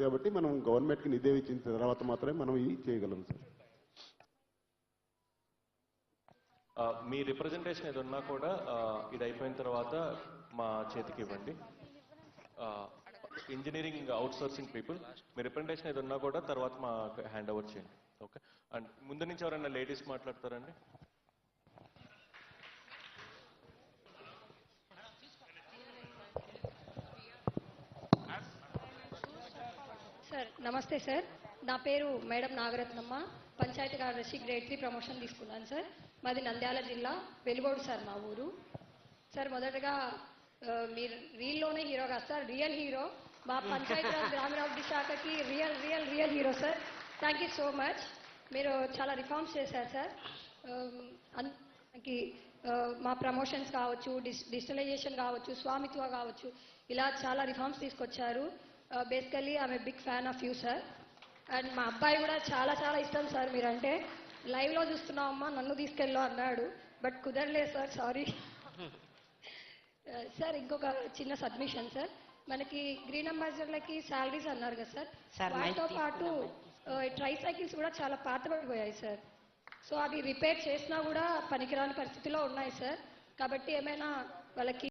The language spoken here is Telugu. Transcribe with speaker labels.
Speaker 1: కాబట్టి మనం గవర్నమెంట్కి నిధి ఇచ్చిన తర్వాత మాత్రమే మనం ఇది చేయగలం సార్.
Speaker 2: మీ రిప్రజెంటేషన్ ఏది ఉన్నా కూడా ఇది అయిపోయిన తర్వాత మా చేతికి ఇవ్వండి. ఇంజనీరింగ్ అవుట్ సోర్సింగ్ పీపుల్ మీ రిప్రజెంటేషన్ ఏది ఉన్నా కూడా తర్వాత మా హ్యాండ్ ఓవర్ చేయండి. ఓకే. అండ్ ముందు నుంచి ఎవరైనా లేడీస్ మాట్లాడతారండి?
Speaker 3: సార్ నమస్తే సార్, నా పేరు మేడం నాగరత్నమ్మ. పంచాయతీ కార్యదర్శి గ్రేడ్ 3 ప్రమోషన్ తీసుకున్నాను సార్. మాది నంద్యాల జిల్లా వెలుగోడు సార్ మా ఊరు. సార్ మొదటగా మీరు రీల్లోనే హీరో కాదు సార్, రియల్ హీరో. మా పంచాయతీరాజ్ గ్రామీణాభివృద్ధి శాఖకి real real real hero sir. Thank you so much. మీరు చాలా రిఫార్మ్స్ చేశారు సార్. మా ప్రమోషన్స్ కావచ్చు, డిజిటలైజేషన్ కావచ్చు, స్వామిత్వ కావచ్చు, ఇలా చాలా రిఫార్మ్స్ తీసుకొచ్చారు. Basically I'm a big fan of you sir. And మా అబ్బాయి కూడా చాలా చాలా ఇష్టం సార్ మీరంటే. లైవ్లో చూస్తున్నామమ్మా నన్ను తీసుకెళ్ళు అన్నాడు, బట్ కుదరలేదు సార్, సారీ. సార్ ఇంకొక చిన్న సబ్మిషన్ సార్, మనకి గ్రీన్ అంబాసిడర్లకి శాలరీస్ అన్నారు కదా సార్, వాటితో పాటు ట్రైసైకిల్స్ కూడా చాలా పాతబడిపోయాయి సార్. సో అవి రిపేర్ చేసినా కూడా పనికిరాని పరిస్థితిలో ఉన్నాయి సార్. కాబట్టి ఏమైనా వాళ్ళకి